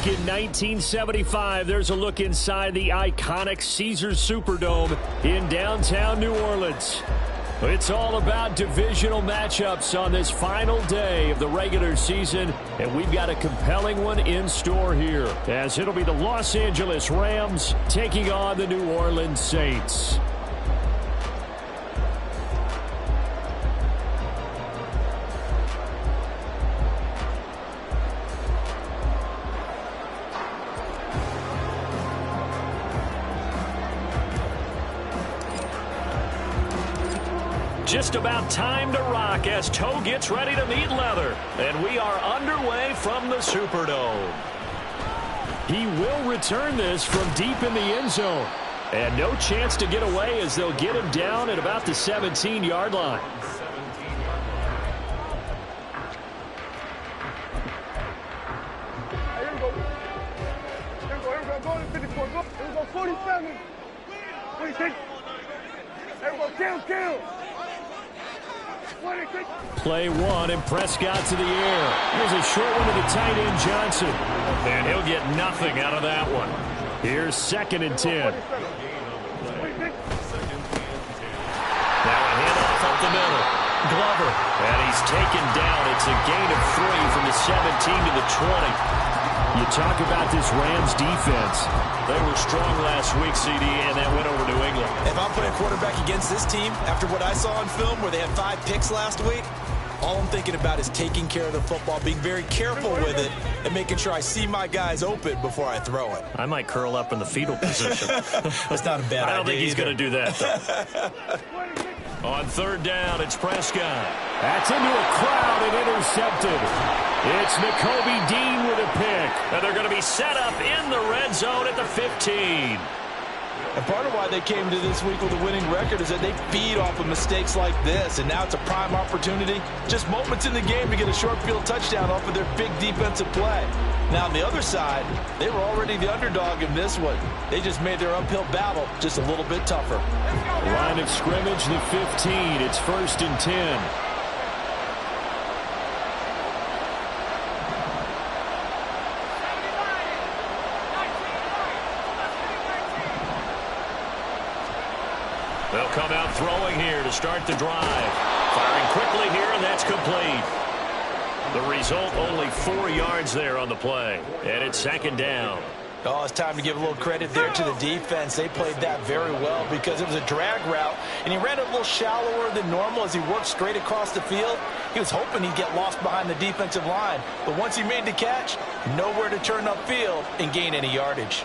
Back in 1975, there's a look inside the iconic Caesars Superdome in downtown New Orleans. It's all about divisional matchups on this final day of the regular season, and we've got a compelling one in store here, as it'll be the Los Angeles Rams taking on the New Orleans Saints. Just about time to rock as toe gets ready to meet leather. And we are underway from the Superdome. He will return this from deep in the end zone. And no chance to get away as they'll get him down at about the 17-yard line. Here we go. Go to 54. Here we go, 47. 26. Here we go, kill. Play one, and Prescott to the air. Here's a short one to the tight end, Johnson. And he'll get nothing out of that one. Here's 2nd and 10. Now a handoff up the middle. Glover. And he's taken down. It's a gain of 3 from the 17 to the 20. You talk about this Rams defense. They were strong last week, CD, and that went over New England. If I'm putting a quarterback against this team, after what I saw on film where they had 5 picks last week, all I'm thinking about is taking care of the football, being very careful with it, and making sure I see my guys open before I throw it. I might curl up in the fetal position. That's not a bad idea. I don't think he's going to do that, though. On 3rd down, it's Prescott. That's into a crowd and intercepted. It's Nakobe Dean with a pick. And they're going to be set up in the red zone at the 15. And part of why they came to this week with a winning record is that they feed off of mistakes like this. And now it's a prime opportunity, just moments in the game to get a short field touchdown off of their big defensive play. Now on the other side, they were already the underdog in this one. They just made their uphill battle just a little bit tougher. Line of scrimmage, the 15. It's 1st and 10. They'll come out throwing here to start the drive. Firing quickly here, and that's complete. The result, only 4 yards there on the play. And it's 2nd down. Oh, it's time to give a little credit there to the defense. They played that very well because it was a drag route, and he ran it a little shallower than normal as he worked straight across the field. He was hoping he'd get lost behind the defensive line, but once he made the catch, nowhere to turn upfield and gain any yardage.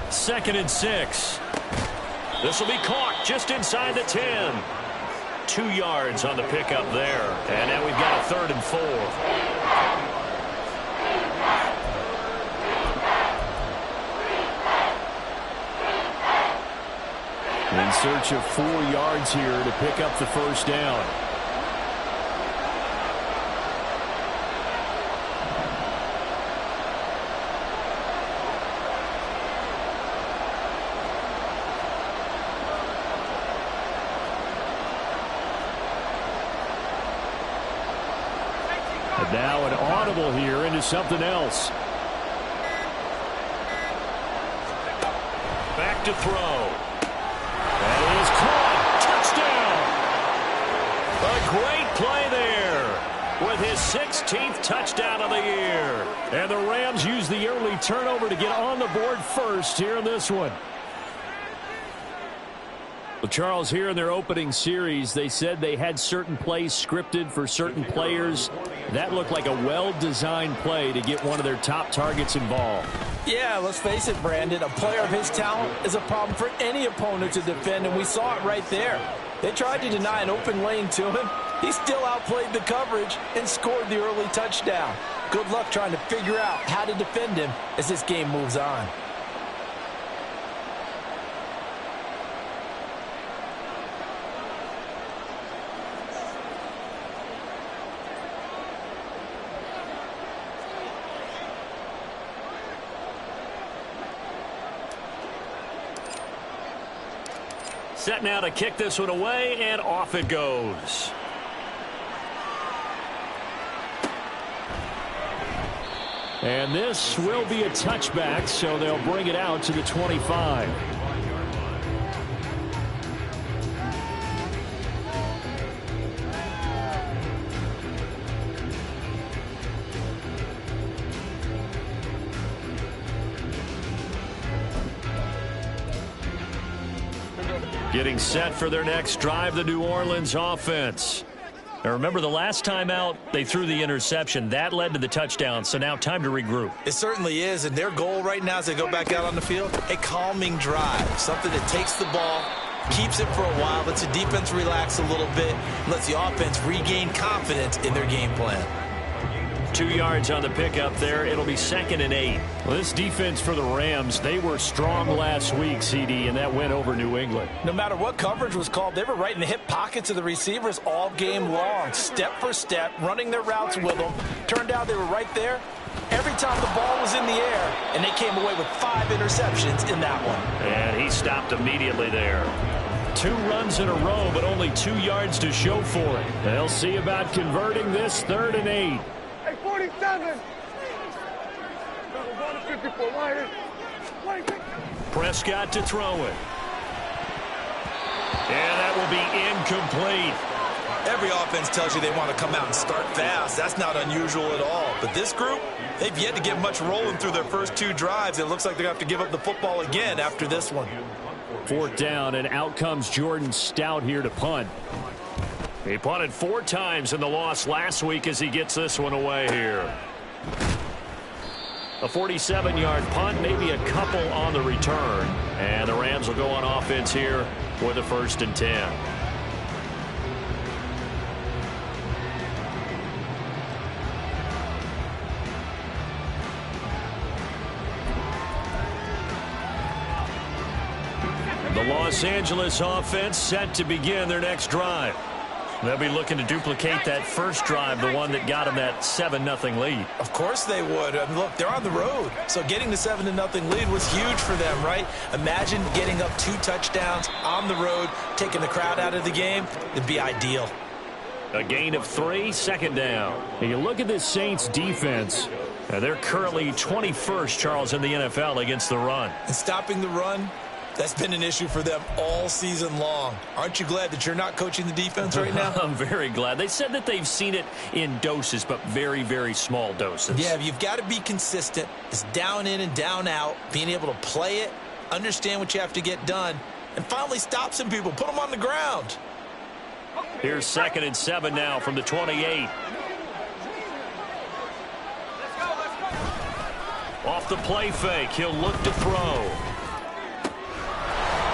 2nd and 6. This will be caught just inside the 10. 2 yards on the pickup there. And now we've got a 3rd and 4. In search of 4 yards here to pick up the 1st down. And now an audible here into something else. Back to throw. That is caught. Touchdown. A great play there with his 16th touchdown of the year. And the Rams use the early turnover to get on the board first here in this one. Well, Charles, here in their opening series, they said they had certain plays scripted for certain players. That looked like a well-designed play to get one of their top targets involved. Yeah, let's face it, Brandon. A player of his talent is a problem for any opponent to defend, and we saw it right there. They tried to deny an open lane to him. He still outplayed the coverage and scored the early touchdown. Good luck trying to figure out how to defend him as this game moves on. Set now to kick this one away, and off it goes. And this will be a touchback, so they'll bring it out to the 25. Getting set for their next drive, the New Orleans offense. Now remember, the last time out, they threw the interception. That led to the touchdown, so now time to regroup. It certainly is, and their goal right now as they go back out on the field, a calming drive, something that takes the ball, keeps it for a while, lets the defense relax a little bit, lets the offense regain confidence in their game plan. 2 yards on the pickup there. It'll be 2nd and 8. Well, this defense for the Rams, they were strong last week, CD, and that went over New England. No matter what coverage was called, they were right in the hip pockets of the receivers all game long, step for step, running their routes with them. Turned out they were right there every time the ball was in the air, and they came away with 5 interceptions in that one. And he stopped immediately there. 2 runs in a row, but only 2 yards to show for it. They'll see about converting this 3rd and 8. Hey, 47. Prescott to throw it. And that will be incomplete. Every offense tells you they want to come out and start fast. That's not unusual at all. But this group, they've yet to get much rolling through their first 2 drives. It looks like they're going to have to give up the football again after this one. 4th down, and out comes Jordan Stout here to punt. He punted 4 times in the loss last week as he gets this one away here. A 47-yard punt, maybe a couple on the return. And the Rams will go on offense here with a 1st and 10. The Los Angeles offense set to begin their next drive. They'll be looking to duplicate that first drive, the one that got them that 7-0 lead. Of course they would. I mean, look, they're on the road. So getting the 7-0 lead was huge for them, right? Imagine getting up 2 touchdowns on the road, taking the crowd out of the game. It'd be ideal. A gain of 3, 2nd down. And you look at this Saints defense. They're currently 21st, Charles, in the NFL against the run. And stopping the run, that's been an issue for them all season long. Aren't you glad that you're not coaching the defense right now? I'm very glad. They said that they've seen it in doses, but very, very small doses. Yeah, you've got to be consistent. It's down in and down out, being able to play it, understand what you have to get done, and finally stop some people, put them on the ground. Here's 2nd and 7 now from the 28. Off the play fake, he'll look to throw.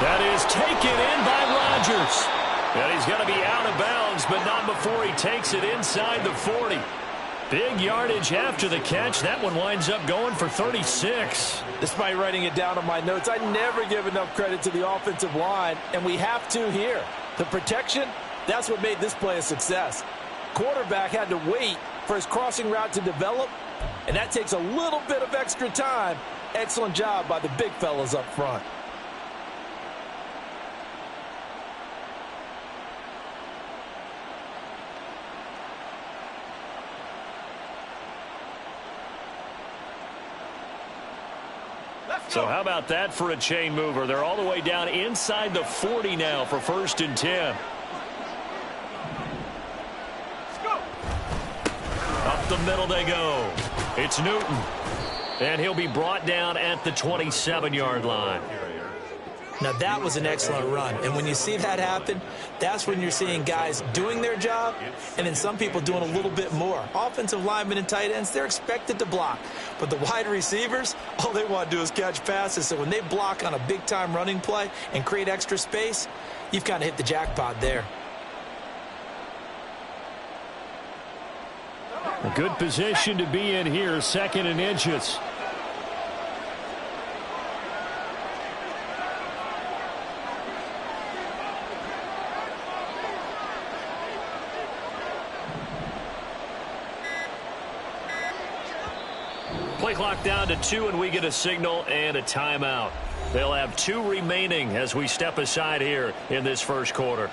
That is taken in by Rodgers. And he's going to be out of bounds, but not before he takes it inside the 40. Big yardage after the catch. That one winds up going for 36. Despite writing it down on my notes, I never give enough credit to the offensive line, and we have to here. The protection, that's what made this play a success. Quarterback had to wait for his crossing route to develop, and that takes a little bit of extra time. Excellent job by the big fellas up front. So how about that for a chain mover? They're all the way down inside the 40 now for 1st and 10. Up the middle they go. It's Newton. And he'll be brought down at the 27-yard line. Now, that was an excellent run. And when you see that happen, that's when you're seeing guys doing their job and then some people doing a little bit more. Offensive linemen and tight ends, they're expected to block. But the wide receivers, all they want to do is catch passes. So when they block on a big-time running play and create extra space, you've kind of hit the jackpot there. A good position to be in here, 2nd and inches. Play clock down to 2, and we get a signal and a timeout. They'll have 2 remaining as we step aside here in this first quarter.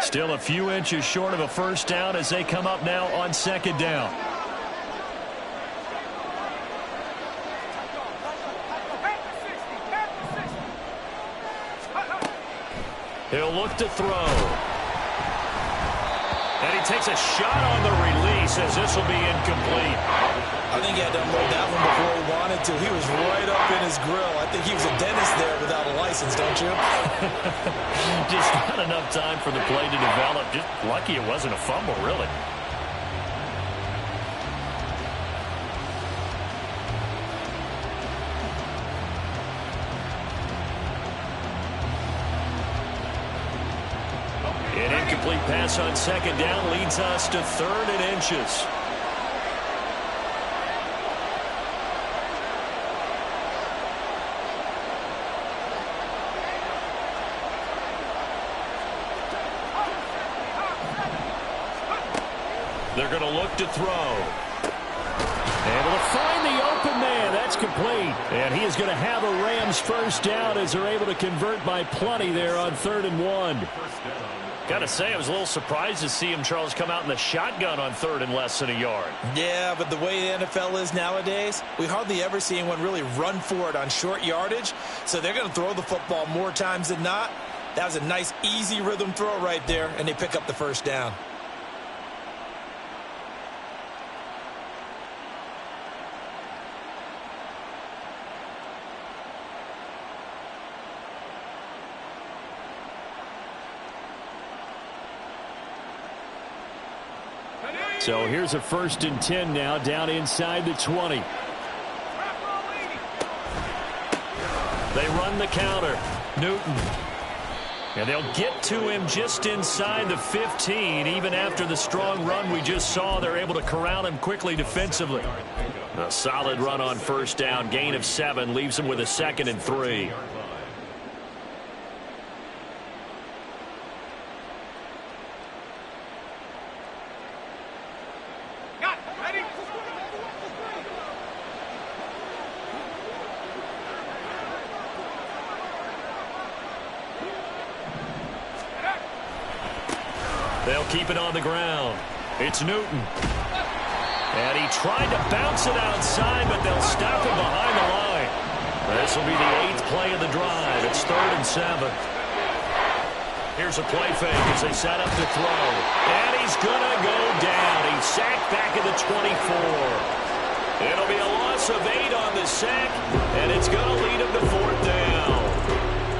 Still a few inches short of a first down as they come up now on second down. He'll look to throw. And he takes a shot on the release as this will be incomplete. I think he had to unload that one before he wanted to. He was right up in his grill. I think he was a dentist there without a license, don't you? Just not enough time for the play to develop. Just lucky it wasn't a fumble, really. An incomplete pass on second down leads us to 3rd and inches. They're going to look to throw. Able to find the open man. That's complete. And he is going to have a Rams first down as they're able to convert by plenty there on 3rd and 1. Got to say, I was a little surprised to see him, Charles, come out in the shotgun on 3rd and less than a yard. Yeah, but the way the NFL is nowadays, we hardly ever see anyone really run for it on short yardage. So they're going to throw the football more times than not. That was a nice, easy rhythm throw right there, and they pick up the first down. So here's a 1st and 10 now, down inside the 20. They run the counter. Newton. And they'll get to him just inside the 15. Even after the strong run we just saw, they're able to corral him quickly defensively. A solid run on first down. Gain of 7 leaves him with a 2nd and 3. They'll keep it on the ground. It's Newton. And he tried to bounce it outside, but they'll stop him behind the line. This will be the 8th play of the drive. It's 3rd and 7. Here's a play fake as they set up to throw. And he's going to go down. He's sacked back at the 24. It'll be a loss of 8 on the sack, and it's going to lead him to 4th down.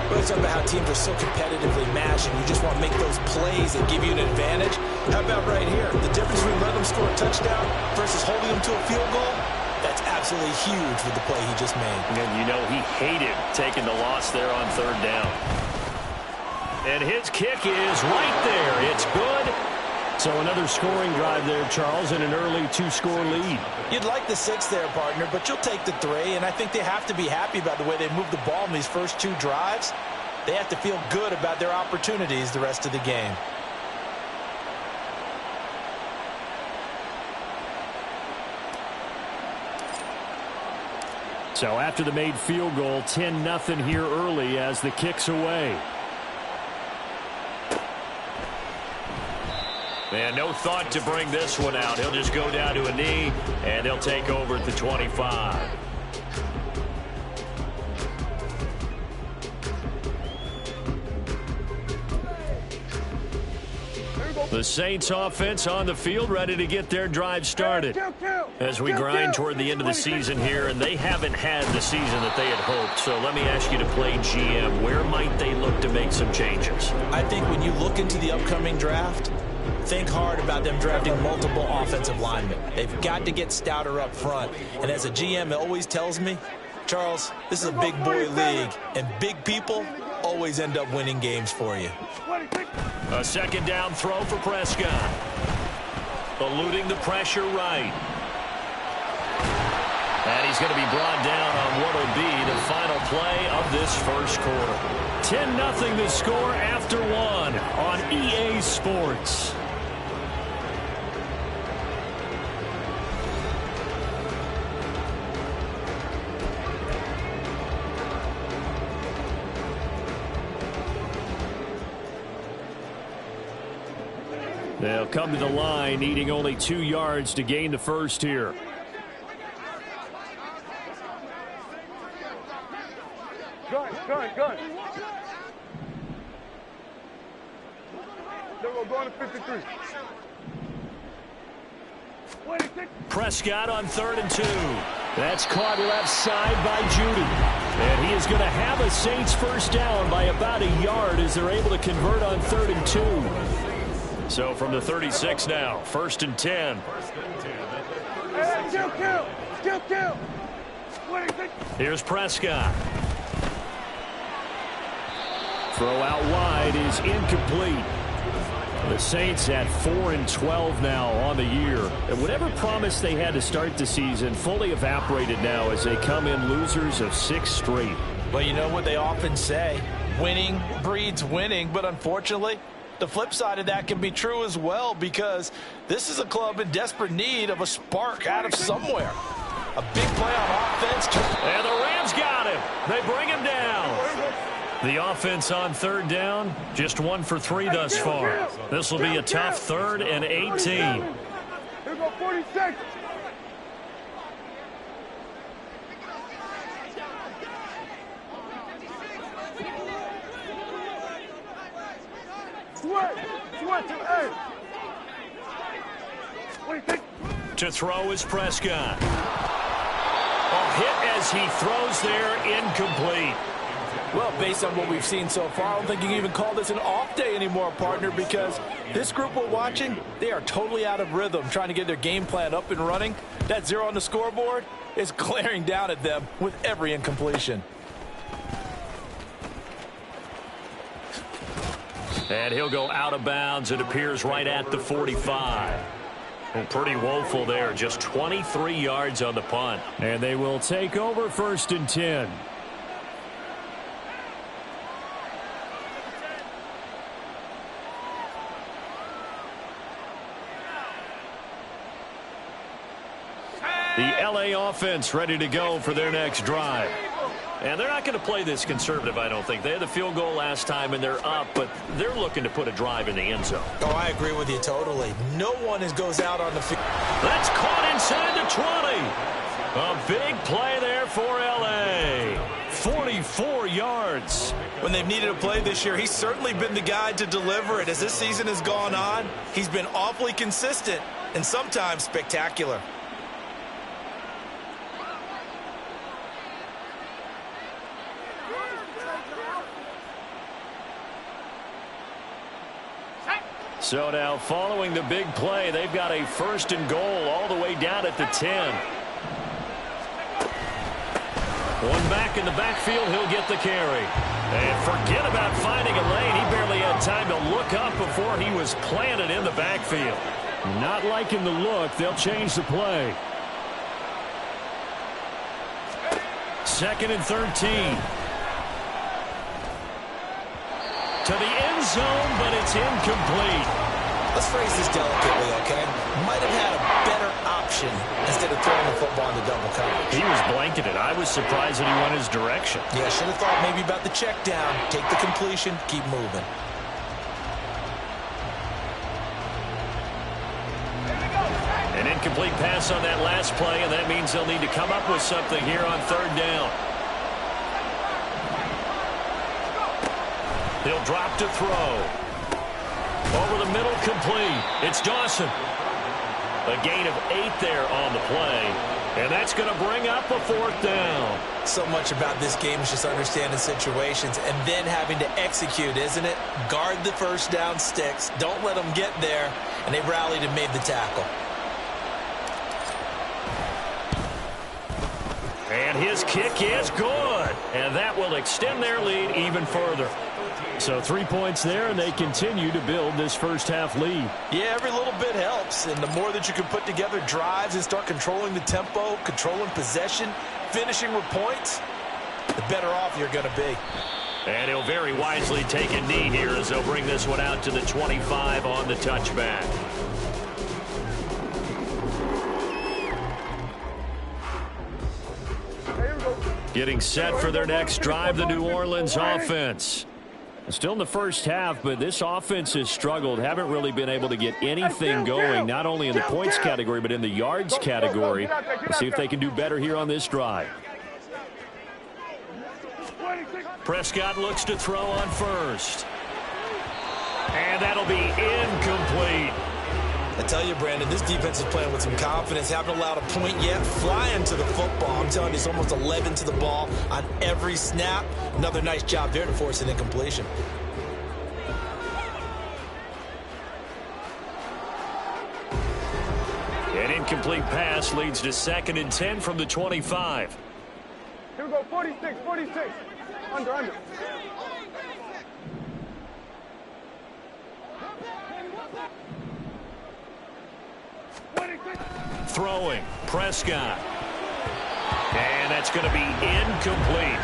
We're talking about how teams are so competitively matched, and you just want to make those plays that give you an advantage. How about right here? The difference between letting them score a touchdown versus holding them to a field goal, that's absolutely huge with the play he just made. And you know he hated taking the loss there on 3rd down. And his kick is right there. It's good. So another scoring drive there, Charles, and an early 2-score lead. You'd like the 6 there, partner, but you'll take the 3, and I think they have to be happy about the way they moved the ball in these first 2 drives. They have to feel good about their opportunities the rest of the game. So after the made field goal, 10-0 here early as the kick's away. And no thought to bring this one out. He'll just go down to a knee, and they'll take over at the 25. The Saints offense on the field, ready to get their drive started. As we grind toward the end of the season here, and they haven't had the season that they had hoped. So let me ask you to play GM. Where might they look to make some changes? I think when you look into the upcoming draft, think hard about them drafting multiple offensive linemen. They've got to get stouter up front. And as a GM, it always tells me, Charles, this is a big boy league, and big people always end up winning games for you. A 2nd down throw for Prescott. Eluding the pressure right. And he's going to be brought down on what will be the final play of this first quarter. 10-0 the score after one on EA Sports. They'll come to the line, needing only 2 yards to gain the first here. Gun. They're going to 53. Prescott on 3rd and 2. That's caught left side by Judy. And he is going to have a Saints first down by about a yard as they're able to convert on 3rd and 2. So from the 36 now, 1st and 10. Hey, kill. Here's Prescott. Throw out wide is incomplete. The Saints at 4-12 now on the year. And whatever promise they had to start the season fully evaporated now as they come in losers of 6 straight. Well, you know what they often say, winning breeds winning, but unfortunately, the flip side of that can be true as well, because this is a club in desperate need of a spark out of somewhere. A big play on offense. And the Rams got him. They bring him down. The offense on 3rd down, just 1 for 3 thus far. This will be a tough 3rd and 18. Here go 46. Sweat to the To throw is Prescott. A hit as he throws there, incomplete. Well, based on what we've seen so far, I don't think you can even call this an off day anymore, partner, because this group we're watching, they are totally out of rhythm, trying to get their game plan up and running. That 0 on the scoreboard is glaring down at them with every incompletion. And he'll go out of bounds. It appears right at the 45. Well, pretty woeful there. Just 23 yards on the punt. And they will take over 1st and 10. The LA offense ready to go for their next drive. And they're not going to play this conservative, I don't think. They had the field goal last time, and they're up, but they're looking to put a drive in the end zone. Oh, I agree with you totally. No one goes out on the field. That's caught inside the 20. A big play there for L.A. 44 yards. When they've needed a play this year, he's certainly been the guy to deliver it. As this season has gone on, he's been awfully consistent and sometimes spectacular. So now following the big play, they've got a 1st and goal all the way down at the 10. One back in the backfield, he'll get the carry. And forget about finding a lane. He barely had time to look up before he was planted in the backfield. Not liking the look. They'll change the play. 2nd and 13. To the end zone, but it's incomplete. Let's phrase this delicately, okay? Might have had a better option instead of throwing the football into double coverage. He was blanketed. I was surprised that he went his direction. Yeah, should have thought maybe about the check down. Take the completion, keep moving. An incomplete pass on that last play, and that means they'll need to come up with something here on 3rd down. He'll drop to throw. Over the middle, complete. It's Dawson. A gain of 8 there on the play. And that's going to bring up a 4th down. So much about this game is just understanding situations and then having to execute, isn't it? Guard the first down sticks. Don't let them get there. And they rallied and made the tackle. And his kick is good. And that will extend their lead even further. So 3 points there, and they continue to build this first-half lead. Yeah, every little bit helps. And the more that you can put together drives and start controlling the tempo, controlling possession, finishing with points, the better off you're going to be. And he'll very wisely take a knee here as they'll bring this one out to the 25 on the touchback. Getting set for their next drive, the New Orleans offense. Still in the first half, but this offense has struggled. Haven't really been able to get anything going, not only in the points category, but in the yards category. Let's see if they can do better here on this drive. Prescott looks to throw on first. And that'll be incomplete. I tell you, Brandon, this defense is playing with some confidence. Haven't allowed a point yet. Flying to the football. I'm telling you, it's almost 11 to the ball on every snap. Another nice job there to force an incompletion. An incomplete pass leads to 2nd and 10 from the 25. Here we go, 46, 46. Under. Throwing, Prescott. And that's going to be incomplete.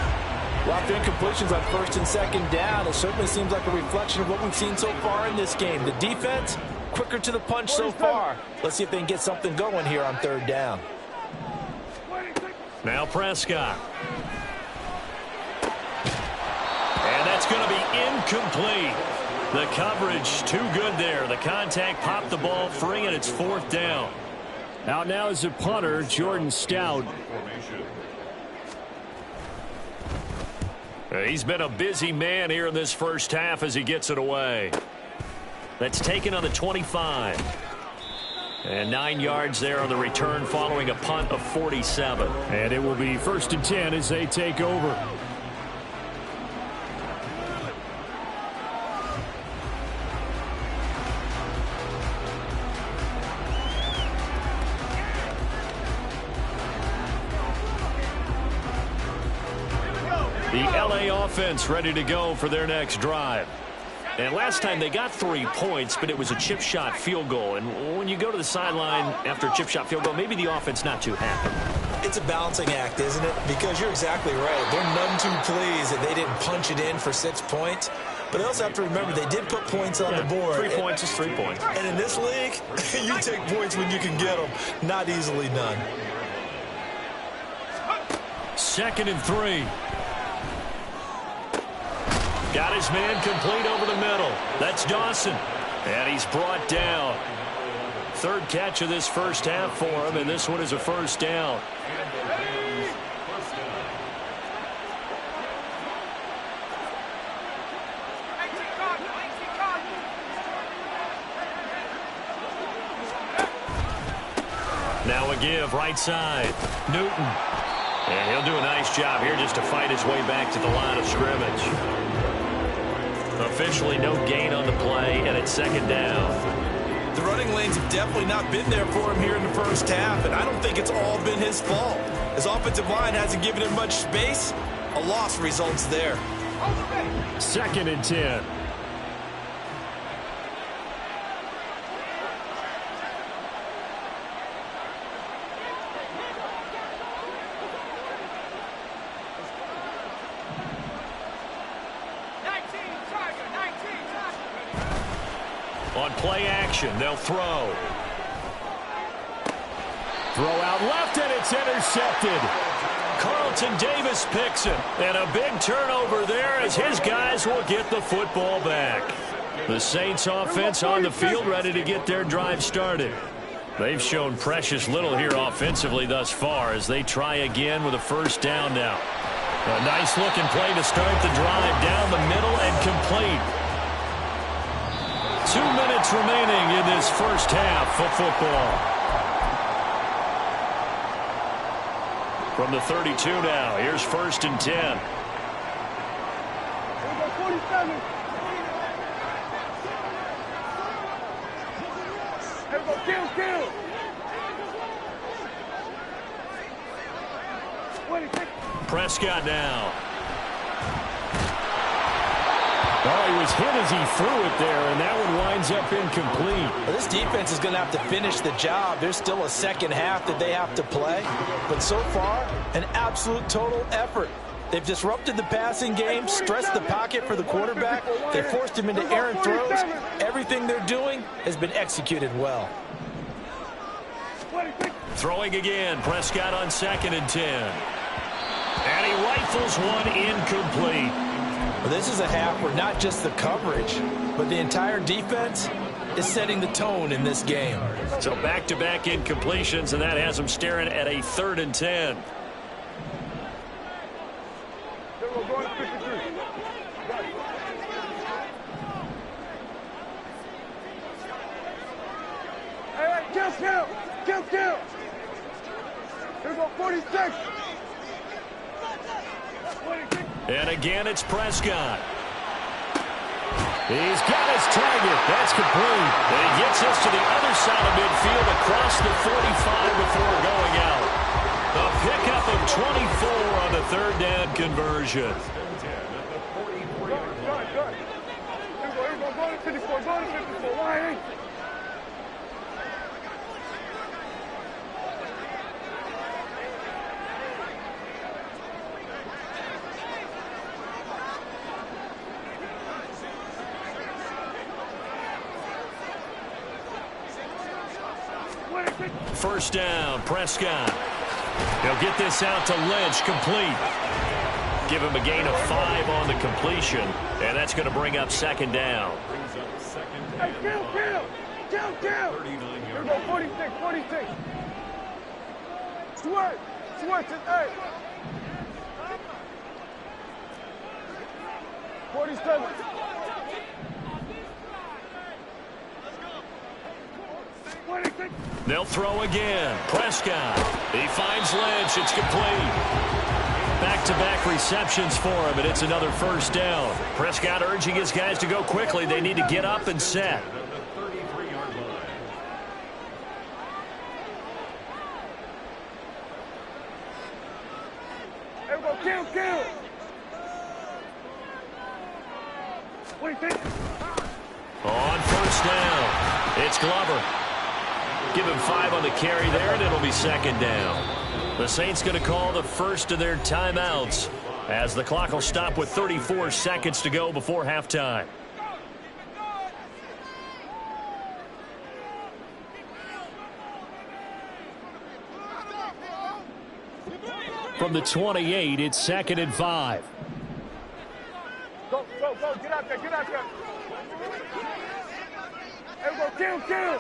Lots of incompletions on 1st and 2nd down. It certainly seems like a reflection of what we've seen so far in this game. The defense, quicker to the punch so far. Let's see if they can get something going here on 3rd down. Now Prescott. And that's going to be incomplete. The coverage too good there. The contact popped the ball free, and it's 4th down. Out now is the punter, Jordan Stout. He's been a busy man here in this first half as he gets it away. That's taken on the 25. And 9 yards there on the return following a punt of 47. And it will be 1st and 10 as they take over. The LA offense ready to go for their next drive. And last time they got 3 points, but it was a chip shot field goal. And when you go to the sideline after a chip shot field goal, maybe the offense not too happy. It's a balancing act, isn't it? Because you're exactly right. They're none too pleased that they didn't punch it in for 6 points. But they also have to remember they did put points on the board. 3 points is 3 points. And in this league, you take points when you can get them. Not easily done. 2nd and 3. Got his man complete over the middle. That's Dawson. And he's brought down. 3rd catch of this first half for him, and this one is a 1st down. Now a give, right side. Newton. And he'll do a nice job here just to fight his way back to the line of scrimmage. Officially no gain on the play, and it's 2nd down. The running lanes have definitely not been there for him here in the first half, and I don't think it's all been his fault. His offensive line hasn't given him much space. A loss results there. 2nd and 10. On play action, they'll throw. Throw out left, and it's intercepted. Carlton Davis picks it. And a big turnover there as his guys will get the football back. The Saints offense on the field ready to get their drive started. They've shown precious little here offensively thus far as they try again with a 1st down now. A nice looking play to start the drive down the middle and complete. 2 minutes remaining in this first half of football. From the 32 now, here's 1st and 10. Here we go, 47. Here we go, kill. 26. Prescott now. Oh, he was hit as he threw it there, and that one winds up incomplete. Well, this defense is going to have to finish the job. There's still a second half that they have to play. But so far, an absolute total effort. They've disrupted the passing game, stressed the pocket for the quarterback. They forced him into errant throws. Everything they're doing has been executed well. Throwing again, Prescott on 2nd and 10. And he rifles one incomplete. Well, this is a half where not just the coverage, but the entire defense is setting the tone in this game. So back-to-back incompletions, and that has them staring at a 3rd and 10. Kill. Here we go, 46. And again, it's Prescott. He's got his target. That's complete. And he gets us to the other side of midfield across the 45 before going out. A pickup of 24 on the 3rd down conversion. Good. Here we go, go to 54, why? First down, Prescott. He'll get this out to Lynch, complete. Give him a gain of 5 on the completion, and that's going to bring up 2nd down. Hey, kill. Here we go, 46. Switch it, hey. 47. They'll throw again. Prescott. He finds Lynch. It's complete. Back-to-back receptions for him, and it's another 1st down. Prescott urging his guys to go quickly. They need to get up and set. Here we go, kill. What do you think? On 1st down, it's Glover. Give him 5 on the carry there, and it'll be 2nd down. The Saints going to call the first of their timeouts as the clock will stop with 34 seconds to go before halftime. From the 28, it's 2nd and 5. Go. Get out there. Here we go, kill.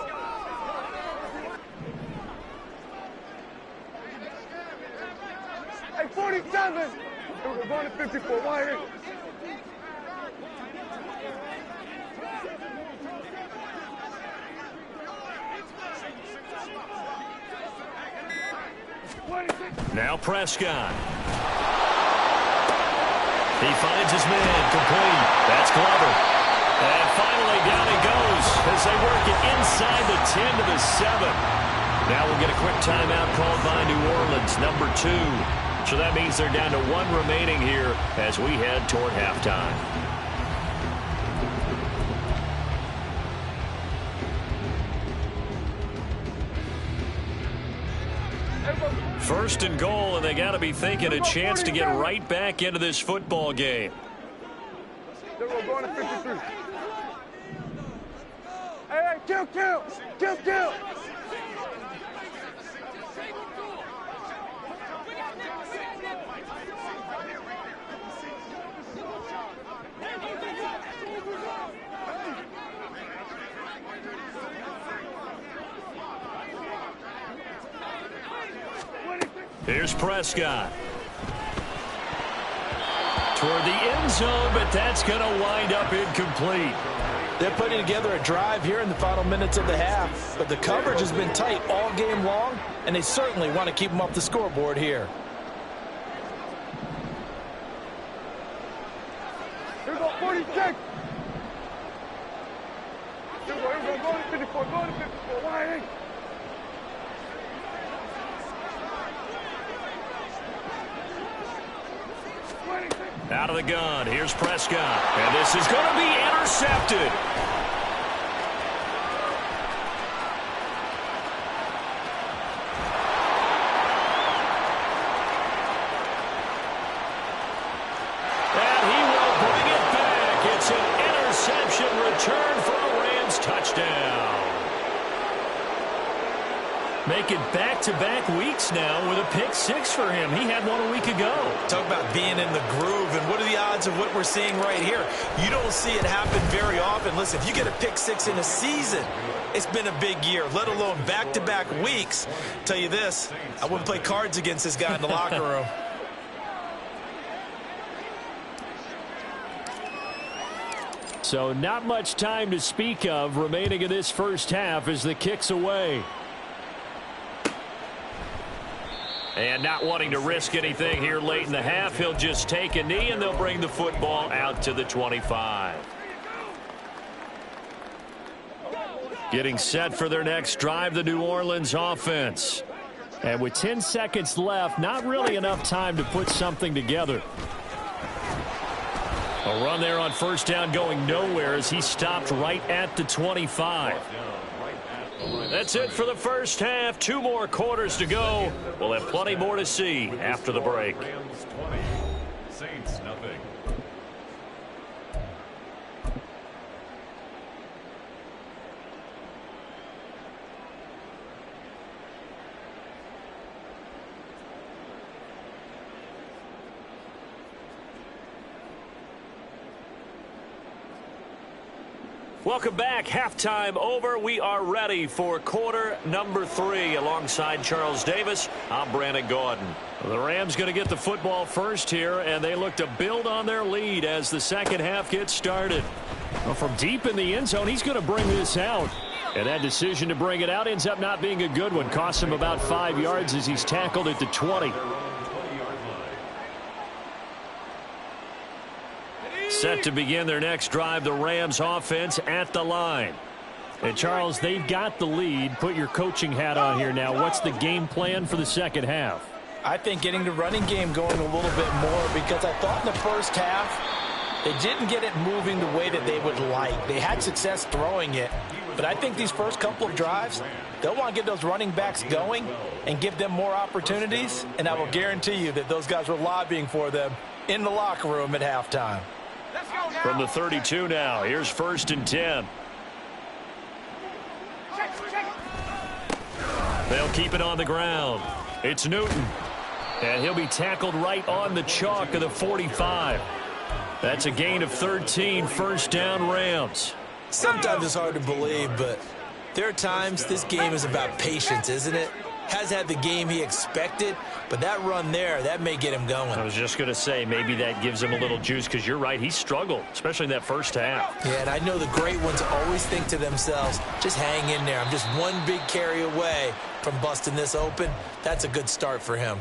Hey, 47. Here we go, going to 54. Why? Now Prescott. He finds his man, complete. That's Glover. And finally down he goes as they work it inside the 10 to the 7. Now we'll get a quick timeout called by New Orleans, number 2. So that means they're down to 1 remaining here as we head toward halftime. First and goal, and they got to be thinking a chance to get right back into this football game. Then we're going to 53. Hey, kill. Here's Prescott. Toward the end zone, but that's going to wind up incomplete. They're putting together a drive here in the final minutes of the half, but the coverage has been tight all game long, and they certainly want to keep them off the scoreboard here. Here we go, 46. Here we go, go to 54, Why? Out of the gun, here's Prescott. And this is going to be intercepted. And he will bring it back. It's an interception return for a Rams touchdown. Making back-to-back weeks now with a pick six for him. He had one a week ago. Talk about being in the groove, and what are the odds of what we're seeing right here? You don't see it happen very often. Listen, if you get a pick six in a season, it's been a big year, let alone back-to-back weeks. Tell you this, I wouldn't play cards against this guy in the locker room. So not much time to speak of remaining in this first half as the kick's away. And not wanting to risk anything here late in the half, he'll just take a knee and they'll bring the football out to the 25. Getting set for their next drive, the New Orleans offense. And with 10 seconds left, not really enough time to put something together. A run there on first down going nowhere as he stopped right at the 25. That's it for the first half. 2 more quarters to go. We'll have plenty more to see after the break. Saints nothing. Welcome back. Halftime over. We are ready for quarter number 3. Alongside Charles Davis, I'm Brandon Gaudin. The Rams going to get the football first here, and they look to build on their lead as the second half gets started. Well, from deep in the end zone, he's going to bring this out. And that decision to bring it out ends up not being a good one. Costs him about 5 yards as he's tackled at the 20. Set to begin their next drive, the Rams offense at the line. And Charles, they've got the lead. Put your coaching hat on here now. What's the game plan for the second half? I think getting the running game going a little bit more, because I thought in the first half they didn't get it moving the way that they would like. They had success throwing it, but I think these first couple of drives, they'll want to get those running backs going and give them more opportunities, and I will guarantee you that those guys were lobbying for them in the locker room at halftime. From the 32 now, here's 1st and 10. They'll keep it on the ground. It's Newton. And he'll be tackled right on the chalk of the 45. That's a gain of 13, first down Rams. Sometimes it's hard to believe, but there are times this game is about patience, isn't it? Has had the game he expected, but that run there, that may get him going. I was just going to say, maybe that gives him a little juice, because you're right, he struggled, especially in that first half. Yeah, and I know the great ones always think to themselves, just hang in there. I'm just one big carry away from busting this open. That's a good start for him.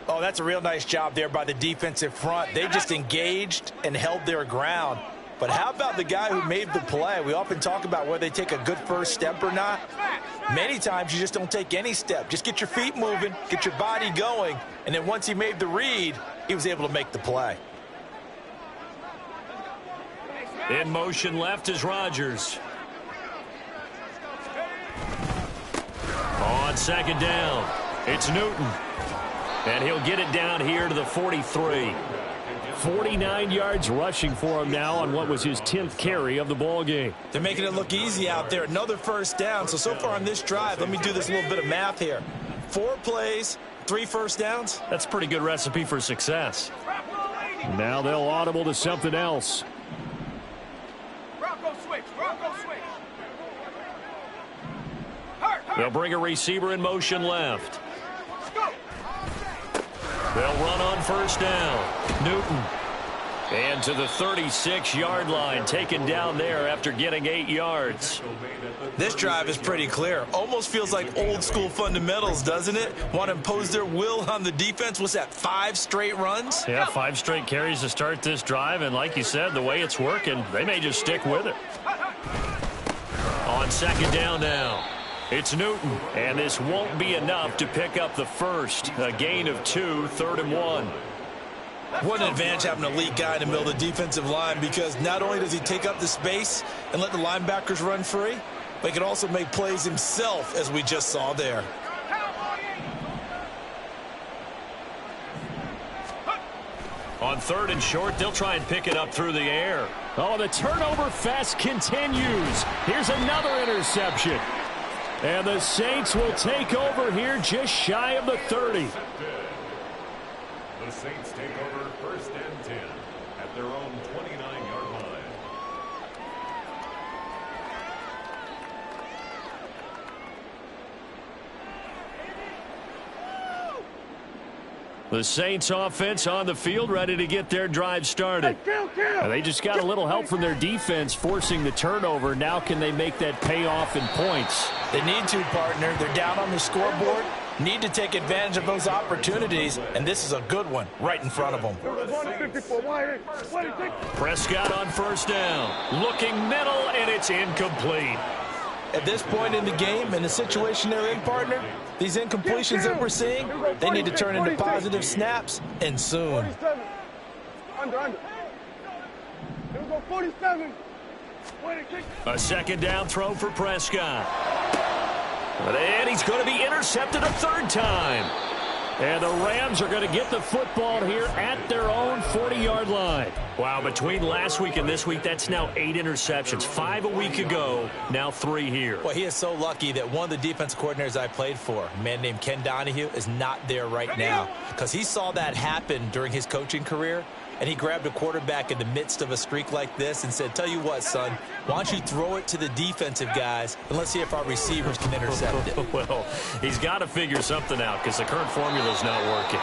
Oh, that's a real nice job there by the defensive front. They just engaged and held their ground. But how about the guy who made the play? We often talk about whether they take a good first step or not. Many times you just don't take any step. Just get your feet moving, get your body going, and then once he made the read, he was able to make the play. In motion left is Rodgers. On second down, it's Newton. And he'll get it down here to the 43. 49 yards rushing for him now on what was his 10th carry of the ball game. They're making it look easy out there. Another first down. So far on this drive, let me do this little bit of math here. 4 plays, 3 first downs. That's a pretty good recipe for success. Now they'll audible to something else. Rocco switch. They'll bring a receiver in motion left. They'll run on first down. Newton. And to the 36-yard line, taken down there after getting 8 yards. This drive is pretty clear. Almost feels like old school fundamentals, doesn't it? Want to impose their will on the defense. What's that, 5 straight runs? Yeah, 5 straight carries to start this drive. And like you said, the way it's working, they may just stick with it. On second down now, it's Newton. And this won't be enough to pick up the first. A gain of 2, 3rd and 1. What an advantage having an elite guy in the middle of the defensive line, because not only does he take up the space and let the linebackers run free, but he can also make plays himself, as we just saw there. On 3rd and short, they'll try and pick it up through the air. Oh, the turnover fest continues. Here's another interception. And the Saints will take over here just shy of the 30. The Saints take over 1st and 10 at their own 29-yard line. The Saints offense on the field, ready to get their drive started. They just got a little help from their defense forcing the turnover. Now can they make that pay off in points? They need to, partner. They're down on the scoreboard. Need to take advantage of those opportunities, and this is a good one right in front of them. Prescott on 1st down. Looking middle, and it's incomplete. At this point in the game, in the situation they're in, partner, these incompletions that we're seeing, they need to turn into positive snaps, and soon. Under. Here we go, 47. A 2nd down throw for Prescott. And he's going to be intercepted a 3rd time. And the Rams are going to get the football here at their own 40-yard line. Wow, between last week and this week, that's now 8 interceptions. 5 a week ago, now 3 here. Well, he is so lucky that one of the defense coordinators I played for, a man named Ken Donahue, is not there right now, because he saw that happen during his coaching career, and he grabbed a quarterback in the midst of a streak like this and said, tell you what, son, why don't you throw it to the defensive guys, and let's see if our receivers can intercept it. Well, he's got to figure something out because the current formula's not working.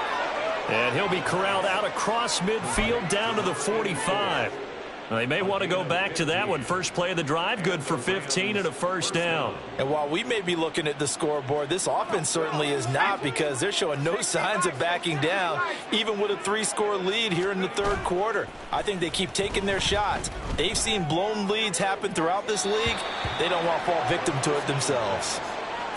And he'll be corralled out across midfield down to the 45. They may want to go back to that one. First play of the drive, good for 15 and a 1st down. And while we may be looking at the scoreboard, this offense certainly is not, because they're showing no signs of backing down, even with a 3-score lead here in the 3rd quarter. I think they keep taking their shots. They've seen blown leads happen throughout this league. They don't want to fall victim to it themselves.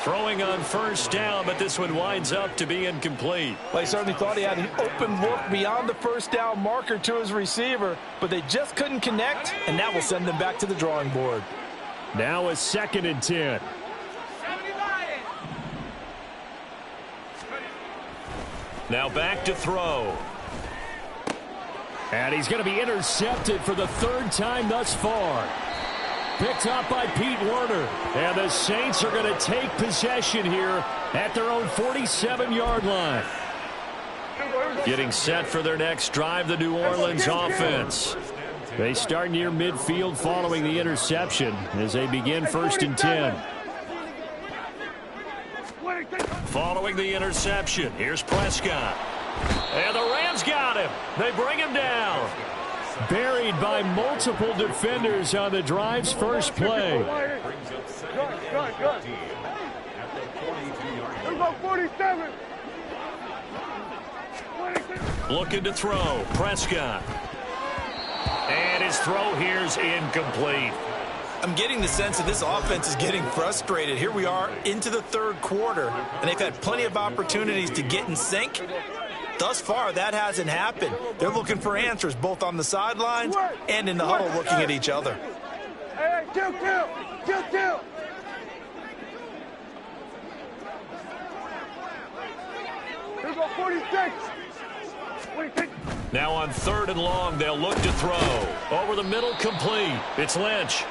Throwing on 1st down, but this one winds up to be incomplete. Well, he certainly thought he had an open look beyond the 1st down marker to his receiver, but they just couldn't connect, and that will send them back to the drawing board. Now a 2nd and 10. Now back to throw. And he's going to be intercepted for the 3rd time thus far. Picked up by Pete Werner. And the Saints are going to take possession here at their own 47-yard line. Getting set for their next drive, the New Orleans offense. They start near midfield following the interception as they begin 1st and 10. Following the interception, here's Prescott. And the Rams got him. They bring him down. Buried by multiple defenders on the drive's first play. Looking to throw. Prescott. And his throw here's incomplete. I'm getting the sense that this offense is getting frustrated. Here we are into the 3rd quarter, and they've had plenty of opportunities to get in sync. Thus far, that hasn't happened. They're looking for answers both on the sidelines and in the huddle looking at each other. Hey, kill. Here we go, 46. Now on 3rd and long, they'll look to throw. Over the middle, complete. It's Lynch.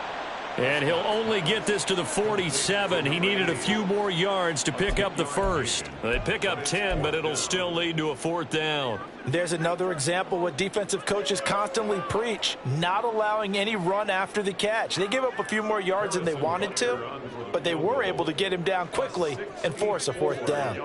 And he'll only get this to the 47. He needed a few more yards to pick up the 1st. They pick up 10, but it'll still lead to a 4th down. There's another example what defensive coaches constantly preach, not allowing any run after the catch. They give up a few more yards than they wanted to, but they were able to get him down quickly and force a 4th down.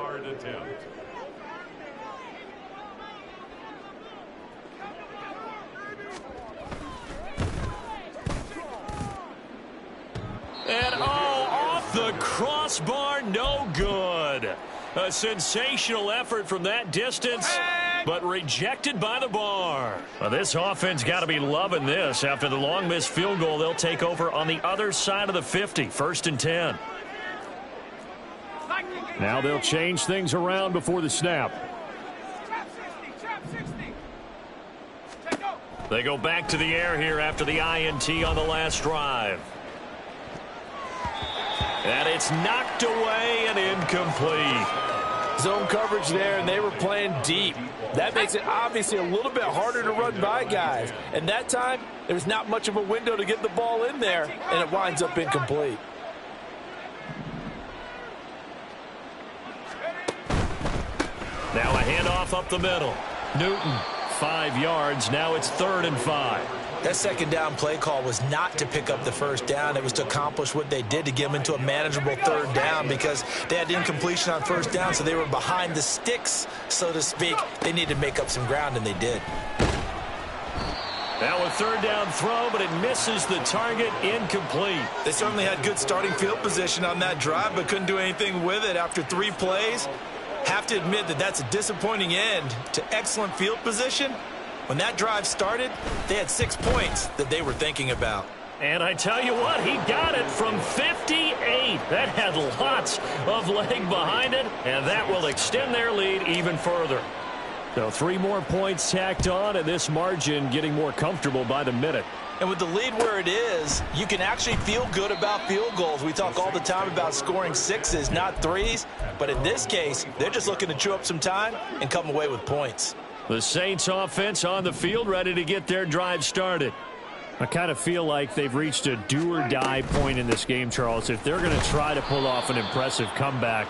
And off the crossbar, no good. A sensational effort from that distance, but rejected by the bar. Well, this offense got to be loving this. After the long missed field goal, they'll take over on the other side of the 50, 1st and 10. Now they'll change things around before the snap. They go back to the air here after the INT on the last drive. And it's knocked away and incomplete. Zone coverage there, and they were playing deep. That makes it obviously a little bit harder to run by guys. And that time, there's not much of a window to get the ball in there, and it winds up incomplete. Now a handoff up the middle. Newton, 5 yards. Now it's 3rd and 5. That second down play call was not to pick up the first down. It was to accomplish what they did, to get them into a manageable 3rd down, because they had incompletion on 1st down, so they were behind the sticks, so to speak. They needed to make up some ground, and they did. Now a 3rd down throw, but it misses the target. Incomplete. They certainly had good starting field position on that drive, but couldn't do anything with it after 3 plays. Have to admit that that's a disappointing end to excellent field position. When that drive started, they had 6 points that they were thinking about. And I tell you what, he got it from 58. That had lots of leg behind it, and that will extend their lead even further. So 3 more points tacked on, and this margin getting more comfortable by the minute. And with the lead where it is, you can actually feel good about field goals. We talk all the time about scoring 6s, not 3s. But in this case, they're just looking to chew up some time and come away with points. The Saints offense on the field, ready to get their drive started. I kind of feel like they've reached a do-or-die point in this game, Charles. If they're going to try to pull off an impressive comeback,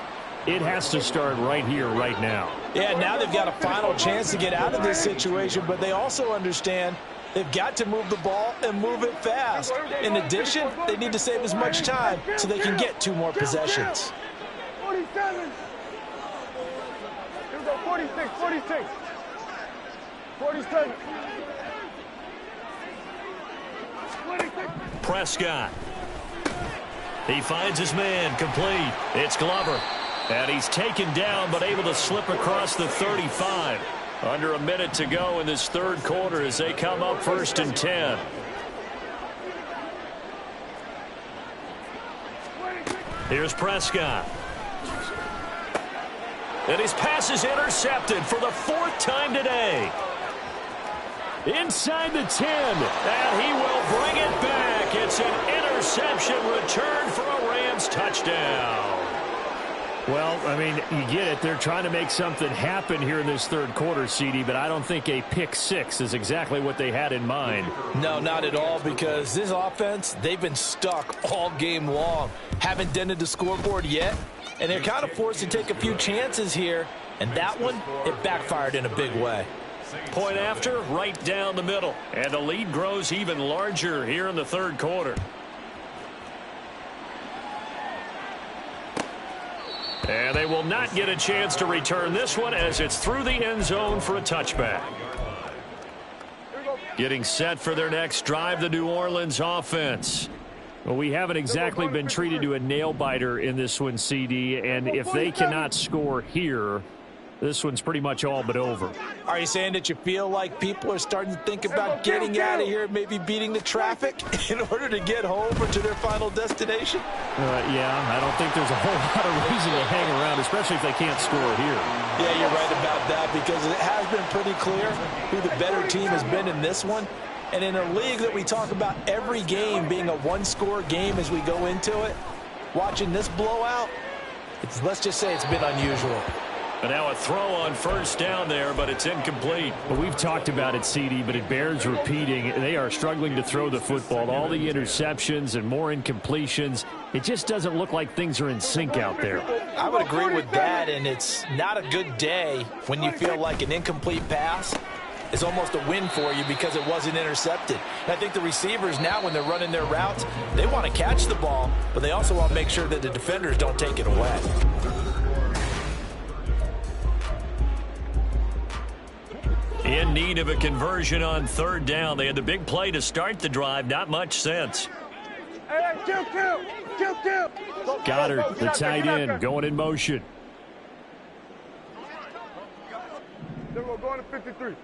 it has to start right here, right now. Yeah, now they've got a final chance to get out of this situation, but they also understand they've got to move the ball and move it fast. In addition, they need to save as much time so they can get 2 more possessions. 47. Here we go, 46, 46. 47. 26. Prescott. He finds his man, complete. It's Glover. And he's taken down, but able to slip across the 35. Under a minute to go in this 3rd quarter as they come up 1st and 10. Here's Prescott. And his pass is intercepted for the 4th time today. Inside the 10, and he will bring it back. It's an interception return for a Rams touchdown. Well, I mean, you get it. They're trying to make something happen here in this 3rd quarter, CD, but I don't think a pick 6 is exactly what they had in mind. No, not at all, because this offense, they've been stuck all game long. Haven't dented the scoreboard yet, and they're kind of forced to take a few chances here, and that one, it backfired in a big way. Point after, right down the middle. And the lead grows even larger here in the 3rd quarter. And they will not get a chance to return this one as it's through the end zone for a touchback. Getting set for their next drive, the New Orleans offense. Well, we haven't exactly been treated to a nail-biter in this one, CD, and if they cannot score here, this one's pretty much all but over. Are you saying that you feel like people are starting to think about getting out of here, maybe beating the traffic in order to get home or to their final destination? Yeah, I don't think there's a whole lot of reason to hang around, especially if they can't score here. Yeah, you're right about that, because it has been pretty clear who the better team has been in this one. And in a league that we talk about every game being a 1-score game as we go into it, watching this blowout, let's just say it's been unusual. And now a throw on 1st down there, but it's incomplete. Well, we've talked about it, CD, but it bears repeating. They are struggling to throw the football. All the interceptions and more incompletions. It just doesn't look like things are in sync out there. I would agree with that, and it's not a good day when you feel like an incomplete pass is almost a win for you because it wasn't intercepted. And I think the receivers now, when they're running their routes, they want to catch the ball, but they also want to make sure that the defenders don't take it away. In need of a conversion on 3rd down. They had the big play to start the drive. Not much sense. Hey, kill. Goddard, the tight end, going in motion. Then we're going to 53.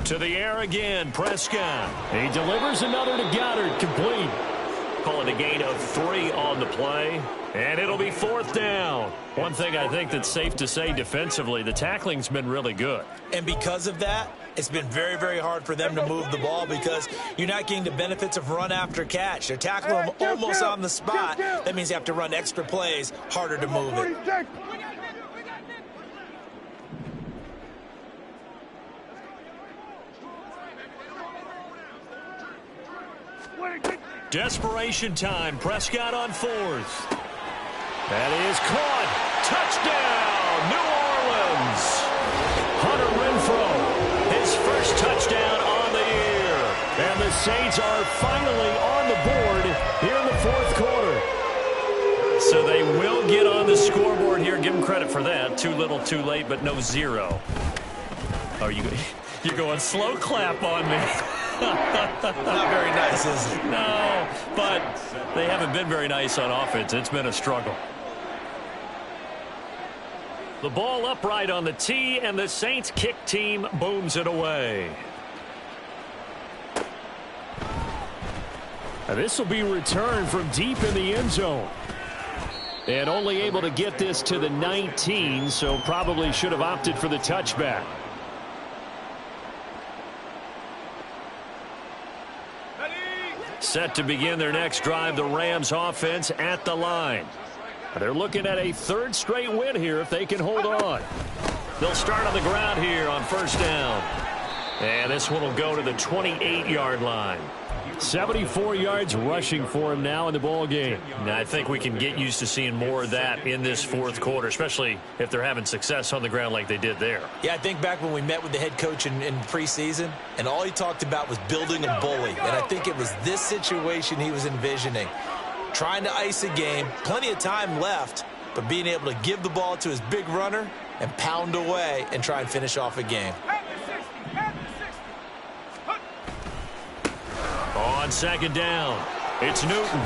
To the air again, Prescott. He delivers another to Goddard, complete. Calling a gain of 3 on the play. And it'll be 4th down. One thing I think that's safe to say defensively, the tackling's been really good. And because of that, it's been very, very hard for them to move the ball because you're not getting the benefits of run after catch. They're tackling them almost on the spot. That means you have to run extra plays, harder to move it. Desperation time. Prescott on 4th. That is caught. Touchdown, New Orleans. Hunter Renfrow, his first touchdown on the year. And the Saints are finally on the board here in the 4th quarter. So they will get on the scoreboard here. Give them credit for that. Too little, too late, but no 0. Oh, you're going slow clap on me. Not very nice, is it? No, but they haven't been very nice on offense. It's been a struggle. The ball upright on the tee, and the Saints kick team booms it away. This will be returned from deep in the end zone. And only able to get this to the 19, so probably should have opted for the touchback. Set to begin their next drive, the Rams offense at the line. They're looking at a 3rd straight win here if they can hold on. They'll start on the ground here on 1st down. And this one will go to the 28-yard line. 74 yards rushing for him now in the ball game. Now, I think we can get used to seeing more of that in this 4th quarter, especially if they're having success on the ground like they did there. Yeah, I think back when we met with the head coach in preseason, and all he talked about was building a bully. And I think it was this situation he was envisioning. Trying to ice a game, plenty of time left, but being able to give the ball to his big runner and pound away and try and finish off a game. On 2nd down, it's Newton.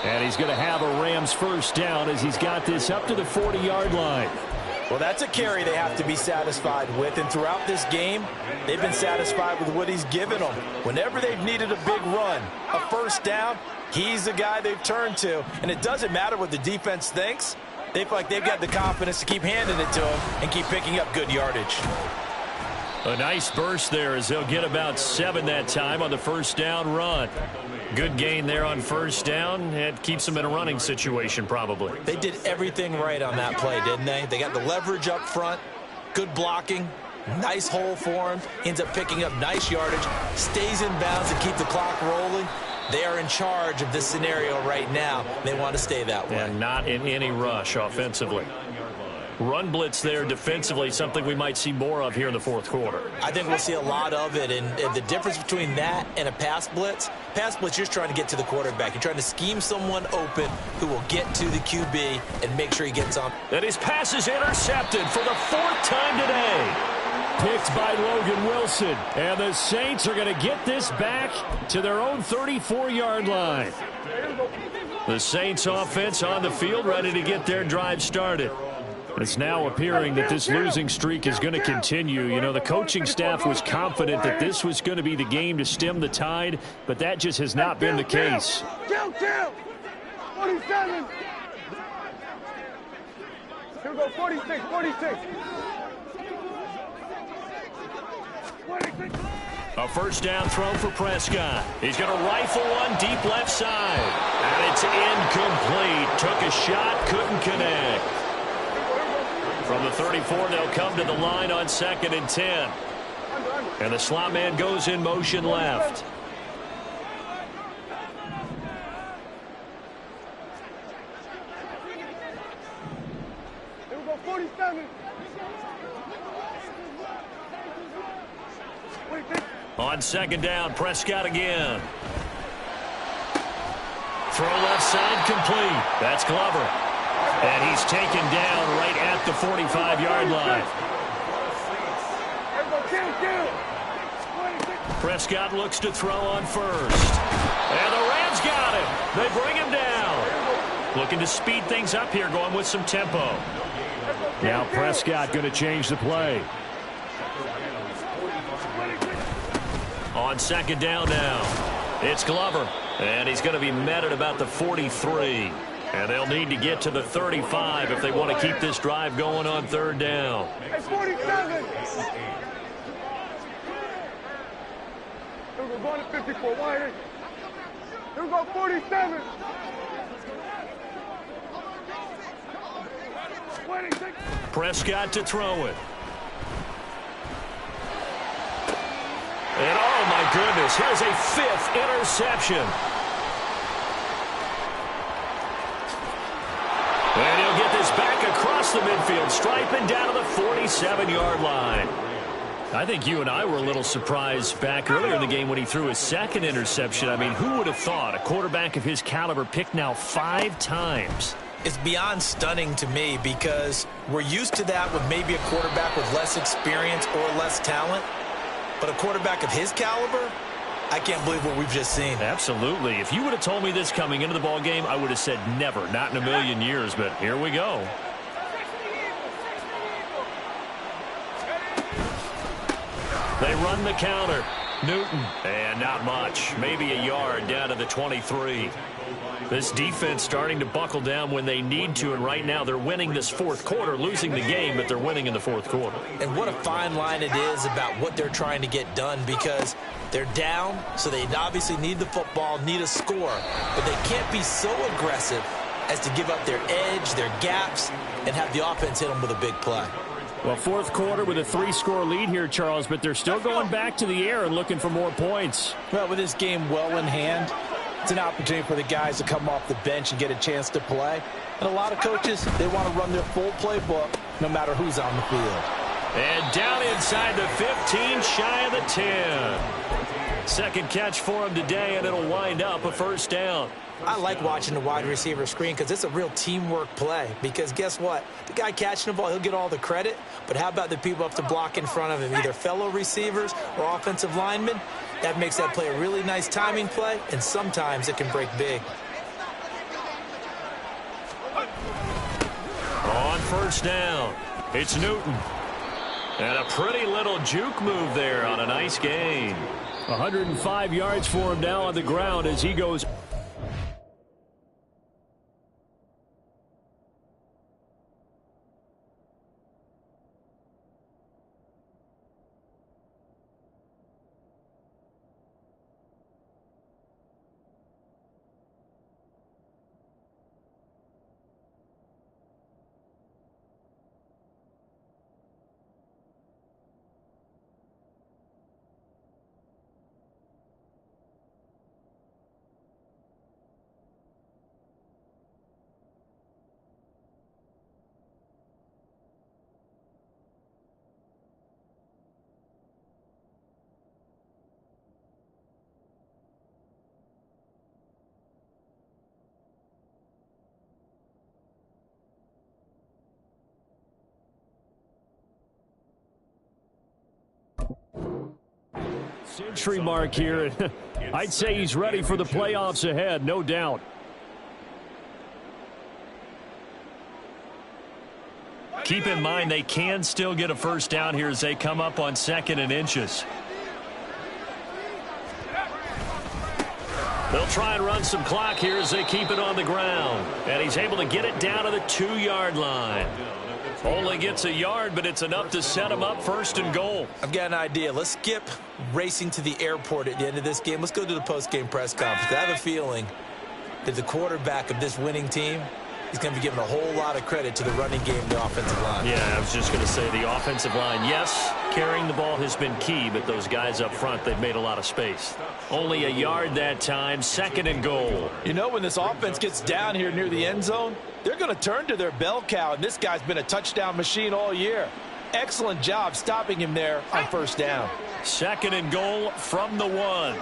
And he's going to have a Rams 1st down as he's got this up to the 40-yard line. Well, that's a carry they have to be satisfied with. And throughout this game, they've been satisfied with what he's given them. Whenever they've needed a big run, a 1st down, he's the guy they've turned to. And it doesn't matter what the defense thinks. They feel like they've got the confidence to keep handing it to him and keep picking up good yardage. A nice burst there as they'll get about 7 that time on the 1st down run. Good gain there on 1st down. It keeps them in a running situation probably. They did everything right on that play, didn't they? They got the leverage up front, good blocking, nice hole for him, ends up picking up nice yardage, stays in bounds to keep the clock rolling. They are in charge of this scenario right now. They want to stay that way. And not in any rush offensively. Run blitz there defensively, something we might see more of here in the 4th quarter. I think we'll see a lot of it, and the difference between that and a pass blitz, you're just trying to get to the quarterback. You're trying to scheme someone open who will get to the QB and make sure he gets on. And his pass is intercepted for the 4th time today. Picked by Logan Wilson. And the Saints are going to get this back to their own 34-yard line. The Saints offense on the field ready to get their drive started. It's now appearing that this losing streak is going to continue. You know, the coaching staff was confident that this was going to be the game to stem the tide, but that just has not been the case. 47. Here we go, 46, 46. A 1st down throw for Prescott. He's going to rifle one deep left side. And it's incomplete. Took a shot, couldn't connect. From the 34, they'll come to the line on 2nd and 10. And the slot man goes in motion left. Here we go, 47. On 2nd down, Prescott again. Throw left side complete. That's Glover. And he's taken down right at the 45-yard line. Prescott looks to throw on 1st. And the Rams got him. They bring him down. Looking to speed things up here, going with some tempo. Now Prescott going to change the play. On 2nd down now, it's Glover. And he's going to be met at about the 43. And they'll need to get to the 35 if they want to keep this drive going on third down. Hey, 47. We're going to 54. Wide. Here we go, 47. Prescott to throw it. And oh my goodness, here's a 5th interception. And he'll get this back across the midfield stripe and down to the 47-yard line. I think you and I were a little surprised back earlier in the game when he threw his 2nd interception. I mean, who would have thought a quarterback of his caliber picked now 5 times? It's beyond stunning to me because we're used to that with maybe a quarterback with less experience or less talent. But a quarterback of his caliber, I can't believe what we've just seen. Absolutely. If you would have told me this coming into the ball game, I would have said never, not in a million years. But here we go. They run the counter. Newton, and not much. Maybe a yard down to the 23. This defense starting to buckle down when they need to, and right now they're winning this 4th quarter, losing the game, but they're winning in the 4th quarter. And what a fine line it is about what they're trying to get done, because they're down, so they obviously need the football, need a score, but they can't be so aggressive as to give up their edge, their gaps, and have the offense hit them with a big play. Well, 4th quarter with a 3-score lead here, Charles, but they're still going back to the air and looking for more points. Well, with this game well in hand, it's an opportunity for the guys to come off the bench and get a chance to play. And a lot of coaches, they want to run their full playbook no matter who's on the field. And down inside the 15, shy of the 10. 2nd catch for him today, and it'll wind up a 1st down. I like watching the wide receiver screen because it's a real teamwork play. Because guess what? The guy catching the ball, he'll get all the credit. But how about the people up to block in front of him, either fellow receivers or offensive linemen? That makes that play a really nice timing play, and sometimes it can break big. On 1st down, it's Newton. And a pretty little juke move there on a nice gain. 105 yards for him now on the ground as he goes. Century mark here. I'd say he's ready for the playoffs ahead, no doubt. Keep in mind they can still get a 1st down here as they come up on 2nd and inches. They'll try and run some clock here as they keep it on the ground. And he's able to get it down to the 2-yard line. Only gets a yard, but it's enough to set him up 1st and goal. I've got an idea. Let's skip racing to the airport at the end of this game. Let's go to the post-game press conference. I have a feeling that the quarterback of this winning team is going to be given a whole lot of credit to the running game and the offensive line. Yeah, I was just going to say the offensive line, yes, carrying the ball has been key, but those guys up front, they've made a lot of space. Only a yard that time, 2nd and goal. You know, when this offense gets down here near the end zone, they're going to turn to their bell cow, and this guy's been a touchdown machine all year. Excellent job stopping him there on 1st down. 2nd and goal from the 1.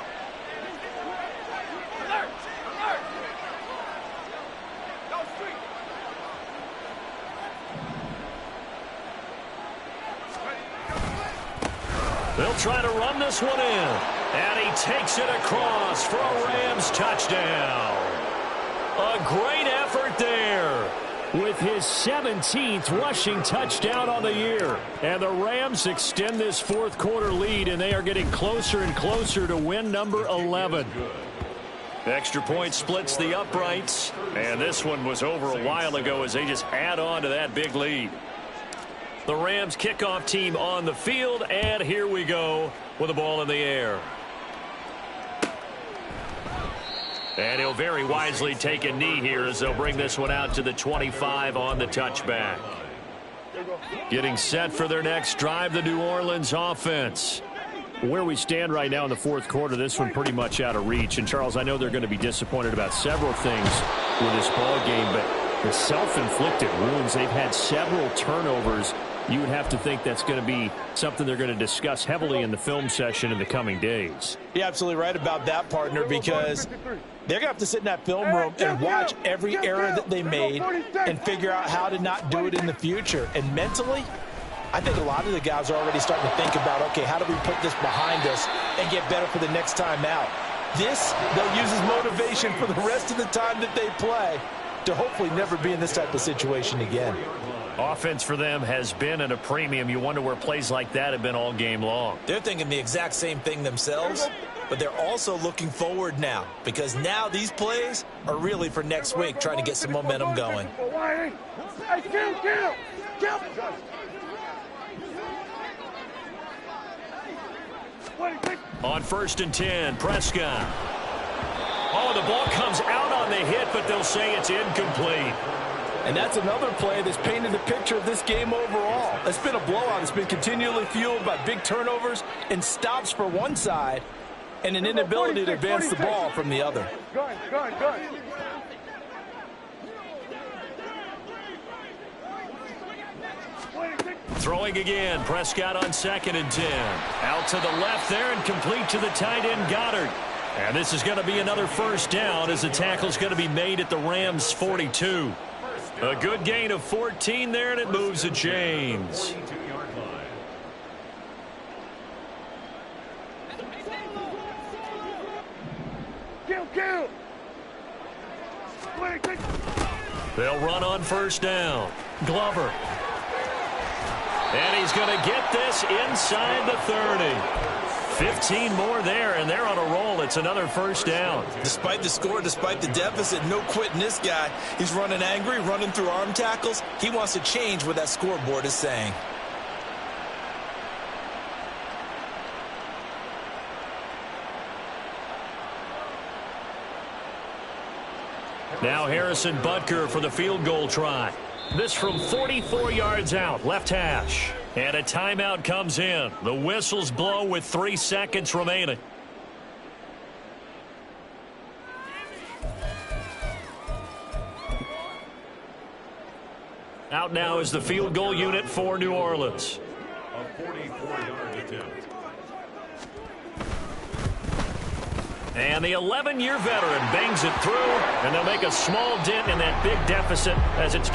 They'll try to run this one in. And he takes it across for a Rams touchdown. A great effort there with his 17th rushing touchdown on the year. And the Rams extend this 4th quarter lead, and they are getting closer and closer to win number 11. Extra point splits the uprights. And this one was over a while ago as they just add on to that big lead. The Rams kickoff team on the field, and here we go with the ball in the air. And he'll very wisely take a knee here as they'll bring this one out to the 25 on the touchback. Getting set for their next drive, the New Orleans offense. Where we stand right now in the fourth quarter, this one pretty much out of reach. And, Charles, I know they're going to be disappointed about several things with this ball game, but the self-inflicted wounds, they've had several turnovers. You would have to think that's going to be something they're going to discuss heavily in the film session in the coming days. You're absolutely right about that, partner, because they're going to have to sit in that film room and watch every error that they made and figure out how to not do it in the future. And mentally, I think a lot of the guys are already starting to think about, okay, how do we put this behind us and get better for the next time out? This, they'll use as motivation for the rest of the time that they play to hopefully never be in this type of situation again. Offense for them has been at a premium. You wonder where plays like that have been all game long. They're thinking the exact same thing themselves, but they're also looking forward now because now these plays are really for next week, trying to get some momentum going. Hey, kill. On 1st and 10, Prescott. Oh, the ball comes out on the hit, but they'll say it's incomplete. And that's another play that's painted the picture of this game overall. It's been a blowout. It's been continually fueled by big turnovers and stops for one side and an inability to advance the ball from the other. Go. Throwing again, Prescott on 2nd and 10. Out to the left there and complete to the tight end, Goddard. And this is going to be another first down as the tackle's going to be made at the Rams' 42. A good gain of 14 there, and it moves the chains. Kill. They'll run on 1st down. Glover. And he's going to get this inside the 30. 15 more there, and they're on a roll. It's another first down. Despite the score, despite the deficit, no quitting this guy. He's running angry, running through arm tackles. He wants to change what that scoreboard is saying. Now Harrison Butker for the field goal try. This from 44 yards out, left hash. And a timeout comes in. The whistles blow with 3 seconds remaining. Out now is the field goal unit for New Orleans. A 44-yard attempt. And the 11-year veteran bangs it through, and they'll make a small dent in that big deficit as it's